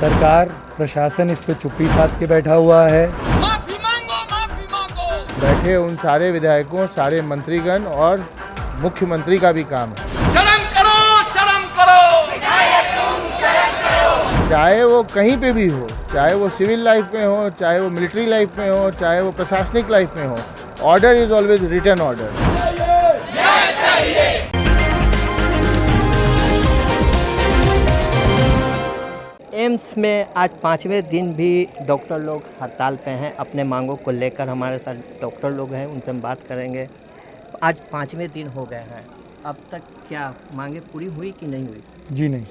सरकार प्रशासन इस पे चुप्पी साध के बैठा हुआ है। माफी मांगो, माफी मांगो। बैठे उन सारे विधायकों, सारे मंत्रीगण और मुख्यमंत्री का भी काम है। शर्म करो, शर्म करो। चाहे वो कहीं पे भी हो, चाहे वो सिविल लाइफ में हो, चाहे वो मिलिट्री लाइफ में हो, चाहे वो प्रशासनिक लाइफ में हो, order is always written order. AIIMS में आज 5वें दिन भी डॉक्टर लोग हड़ताल पे हैं। अपने मांगों को लेकर हमारे साथ डॉक्टर लोग हैं, उनसे हम बात करेंगे। आज 5वें दिन हो गए हैं, अब तक क्या मांगे पूरी हुई कि नहीं हुई? जी नहीं,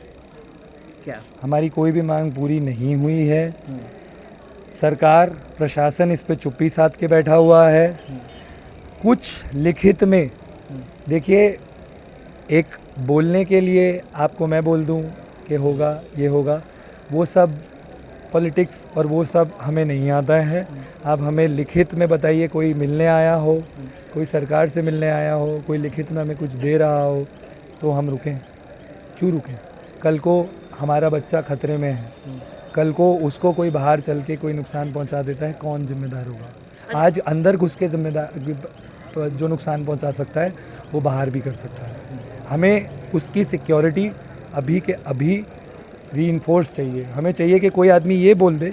क्या हमारी कोई भी मांग पूरी नहीं हुई है। सरकार प्रशासन इस पे चुप्पी साध के बैठा हुआ है। कुछ लिखित में देखिए, एक बोलने के लिए आपको मैं बोल दूं कि होगा, ये होगा, वो सब पॉलिटिक्स और वो सब हमें नहीं आता है। आप हमें लिखित में बताइए, कोई मिलने आया हो, कोई सरकार से मिलने आया हो, कोई लिखित में हमें कुछ दे रहा हो तो हम रुकें। क्यों रुकें? कल को हमारा बच्चा खतरे में है, कल को उसको कोई बाहर चल के कोई नुकसान पहुंचा देता है, कौन जिम्मेदार होगा? आज अंदर घुस के जिम्मेदार जो नुकसान पहुंचा सकता है वो बाहर भी कर सकता है। हमें उसकी सिक्योरिटी अभी के अभी रीइंफोर्स चाहिए। हमें चाहिए कि कोई आदमी ये बोल दे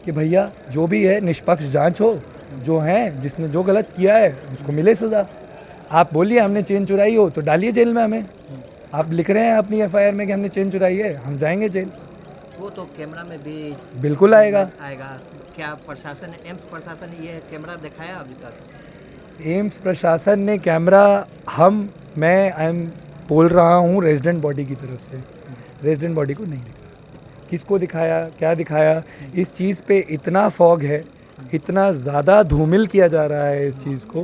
कि भैया जो भी है निष्पक्ष जांच हो, जो है जिसने जो गलत किया है उसको मिले सज़ा। आप बोलिए हमने चेन चुराई हो तो डालिए जेल में हमें। आप लिख रहे हैं अपनी एफआईआर में कि हमने चेन चुराई है, हम जाएंगे जेल। वो तो कैमरा में भी बिल्कुल आएगा। क्या प्रशासन ने, एम्स प्रशासन ने ये कैमरा दिखाया अभी तक? एम्स प्रशासन ने कैमरा, मैं बोल रहा हूँ रेजिडेंट बॉडी की तरफ से, रेजिडेंट बॉडी को नहीं दिखाया। किसको दिखाया, क्या दिखाया? इस चीज़ पे इतना फॉग है, इतना ज़्यादा धूमिल किया जा रहा है इस चीज़ को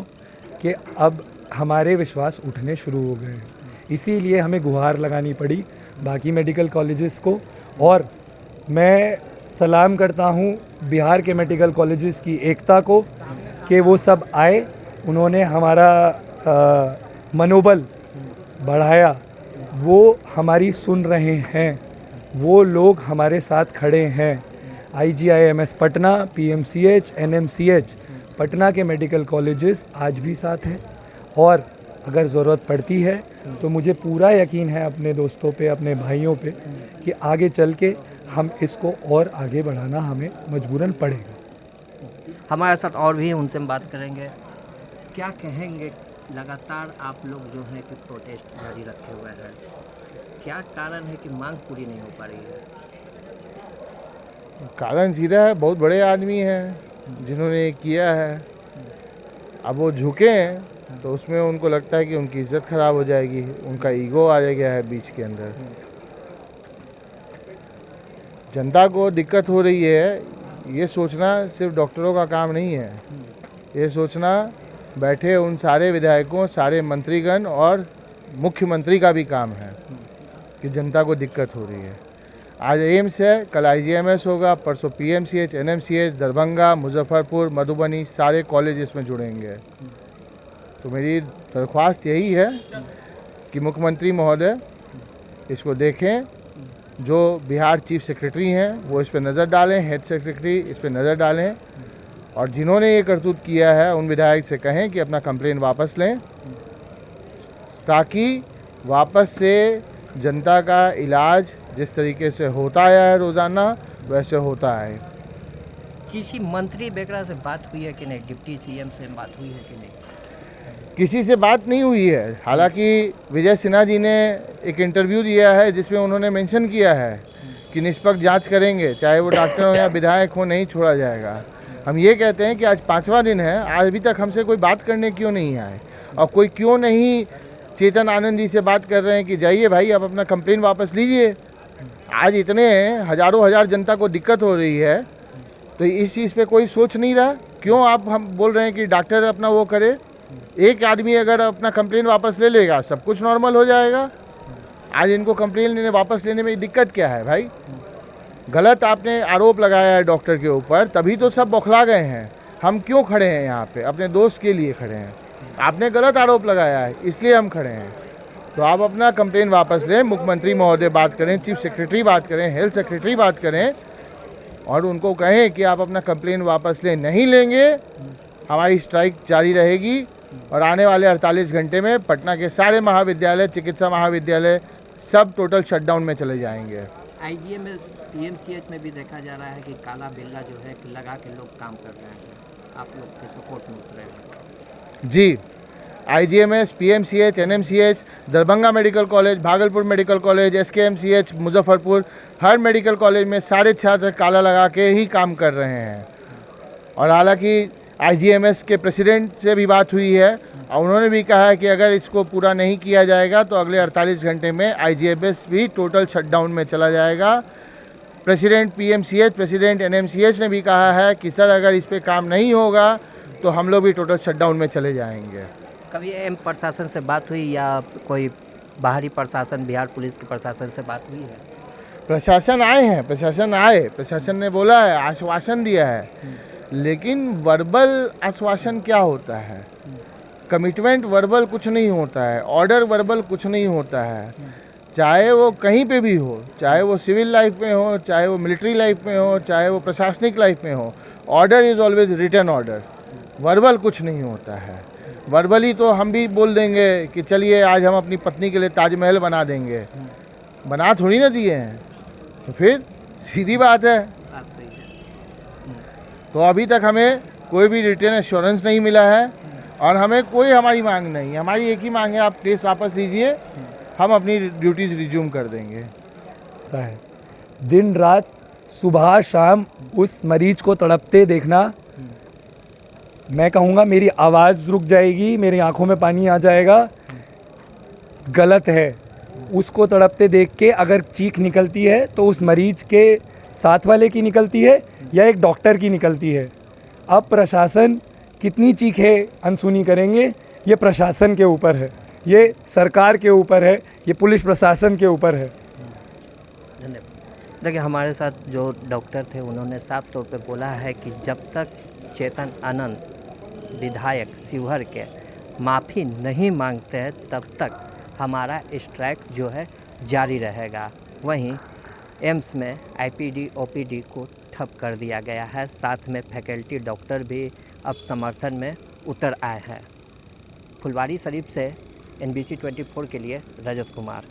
कि अब हमारे विश्वास उठने शुरू हो गए हैं। इसीलिए हमें गुहार लगानी पड़ी बाकी मेडिकल कॉलेजेस को। और मैं सलाम करता हूँ बिहार के मेडिकल कॉलेजेस की एकता को कि वो सब आए, उन्होंने हमारा मनोबल बढ़ाया, वो हमारी सुन रहे हैं, वो लोग हमारे साथ खड़े हैं। IGIMS Patna, PMCH, NMCH Patna के मेडिकल कॉलेजेस आज भी साथ हैं। और अगर ज़रूरत पड़ती है तो मुझे पूरा यकीन है अपने दोस्तों पे, अपने भाइयों पे, कि आगे चल के हम इसको और आगे बढ़ाना हमें मजबूरन पड़ेगा। हमारे साथ और भी, उनसे हम बात करेंगे। क्या कहेंगे, लगातार आप लोग जो है कि प्रोटेस्ट जारी रखे हुए हैं, क्या कारण है कि मांग पूरी नहीं हो पा रही है? कारण सीधा है, बहुत बड़े आदमी हैं जिन्होंने ये किया है। अब वो झुके हैं तो उसमें उनको लगता है कि उनकी इज्जत खराब हो जाएगी, उनका ईगो आ गया है बीच के अंदर। जनता को दिक्कत हो रही है, ये सोचना सिर्फ डॉक्टरों का काम नहीं है। ये सोचना बैठे उन सारे विधायकों, सारे मंत्रीगण और मुख्यमंत्री का भी काम है कि जनता को दिक्कत हो रही है। आज एम्स है, कल IGMS होगा, परसों PMCH, NMCH, दरभंगा, मुजफ्फरपुर, मधुबनी, सारे कॉलेज इसमें जुड़ेंगे। तो मेरी दरख्वास्त यही है कि मुख्यमंत्री महोदय इसको देखें, जो बिहार चीफ सेक्रेटरी हैं वो इस पर नज़र डालें, हेड सेक्रेटरी इस पर नज़र डालें, और जिन्होंने ये करतूत किया है उन विधायक से कहें कि अपना कंप्लेन वापस लें, ताकि वापस से जनता का इलाज जिस तरीके से होता आया है रोज़ाना वैसे होता है। किसी मंत्री वगैरह से बात हुई है कि नहीं? डिप्टी CM से बात हुई है कि नहीं? किसी से बात नहीं हुई है। हालांकि विजय सिन्हा जी ने एक इंटरव्यू दिया है जिसमें उन्होंने मेंशन किया है कि निष्पक्ष जांच करेंगे, चाहे वो डॉक्टर हो या विधायक हो, नहीं छोड़ा जाएगा। हम ये कहते हैं कि आज 5वां दिन है, आज अभी तक हमसे कोई बात करने क्यों नहीं आए, और कोई क्यों नहीं चेतन आनंद जी से बात कर रहे हैं कि जाइए भाई आप अपना कंप्लेन वापस लीजिए। आज इतने हजारों हजार जनता को दिक्कत हो रही है तो इस चीज़ पे कोई सोच नहीं रहा। क्यों आप हम बोल रहे हैं कि डॉक्टर अपना वो करे? एक आदमी अगर अपना कंप्लेन वापस ले लेगा सब कुछ नॉर्मल हो जाएगा। आज इनको कंप्लेन वापस लेने में दिक्कत क्या है भाई? गलत आपने आरोप लगाया है डॉक्टर के ऊपर, तभी तो सब बौखला गए हैं। हम क्यों खड़े हैं यहाँ पे? अपने दोस्त के लिए खड़े हैं। आपने गलत आरोप लगाया है इसलिए हम खड़े हैं। तो आप अपना कंप्लेन वापस लें, मुख्यमंत्री महोदय बात करें, चीफ सेक्रेटरी बात करें, हेल्थ सेक्रेटरी बात करें, और उनको कहें कि आप अपना कंप्लेन वापस लें, नहीं लेंगे हमारी स्ट्राइक जारी रहेगी और आने वाले 48 घंटे में पटना के सारे महाविद्यालय, चिकित्सा महाविद्यालय सब टोटल शटडाउन में चले जाएंगे। आईजीएमएस पीएमसीएच में भी देखा जा रहा है कि काला बिल्ला जो है कि लगा के लोग काम कर रहे हैं, आप लोग के सपोर्ट में उतरे हैं। जी, IGMS, PMCH, NMCH, Darbhanga medical college, Bhagalpur medical college, SKMCH, Muzaffarpur, हर मेडिकल कॉलेज में सारे छात्र काला लगा के ही काम कर रहे हैं। और हालांकि आईजीएमएस के प्रेसिडेंट से भी बात हुई है और उन्होंने भी कहा है कि अगर इसको पूरा नहीं किया जाएगा तो अगले 48 घंटे में आईजीएमएस भी टोटल शटडाउन में चला जाएगा। प्रेसिडेंट पीएमसीएच, प्रेसिडेंट एनएमसीएच ने भी कहा है कि सर अगर इस पे काम नहीं होगा तो हम लोग भी टोटल शटडाउन में चले जाएंगे। कभी एम प्रशासन से बात हुई या कोई बाहरी प्रशासन, बिहार पुलिस के प्रशासन से बात हुई है? प्रशासन आए हैं, प्रशासन ने बोला है, आश्वासन दिया है, लेकिन वर्बल आश्वासन क्या होता है? कमिटमेंट वर्बल कुछ नहीं होता है, ऑर्डर वर्बल कुछ नहीं होता है। चाहे वो कहीं पे भी हो, चाहे वो सिविल लाइफ में हो, चाहे वो मिलिट्री लाइफ में हो, चाहे वो प्रशासनिक लाइफ में हो, order is always written order. Verbal कुछ नहीं होता है। वर्बली तो हम भी बोल देंगे कि चलिए आज हम अपनी पत्नी के लिए ताजमहल बना देंगे, बना थोड़ी ना दिए हैं, तो फिर सीधी बात है। तो अभी तक हमें कोई भी रिटर्न एश्योरेंस नहीं मिला है और हमें कोई हमारी मांग नहीं है। हमारी एक ही मांग है, आप केस वापस लीजिए, हम अपनी ड्यूटीज़ रिज्यूम कर देंगे। दिन रात सुबह शाम उस मरीज को तड़पते देखना, मैं कहूँगा मेरी आवाज़ रुक जाएगी, मेरी आंखों में पानी आ जाएगा। गलत है। उसको तड़पते देख के अगर चीख निकलती है तो उस मरीज के साथ वाले की निकलती है या एक डॉक्टर की निकलती है। अब प्रशासन कितनी चीखें अनसुनी करेंगे, ये प्रशासन के ऊपर है, ये सरकार के ऊपर है, ये पुलिस प्रशासन के ऊपर है। धन्यवाद। देखिए, हमारे साथ जो डॉक्टर थे उन्होंने साफ तौर पे बोला है कि जब तक चेतन आनंद विधायक शिवहर के माफ़ी नहीं मांगते हैं तब तक हमारा स्ट्राइक जो है जारी रहेगा। वहीं एम्स में आईपीडी ओपीडी को ठप कर दिया गया है, साथ में फैकल्टी डॉक्टर भी अब समर्थन में उतर आए हैं। फुलवारी शरीफ से NBC 24 के लिए रजत कुमार।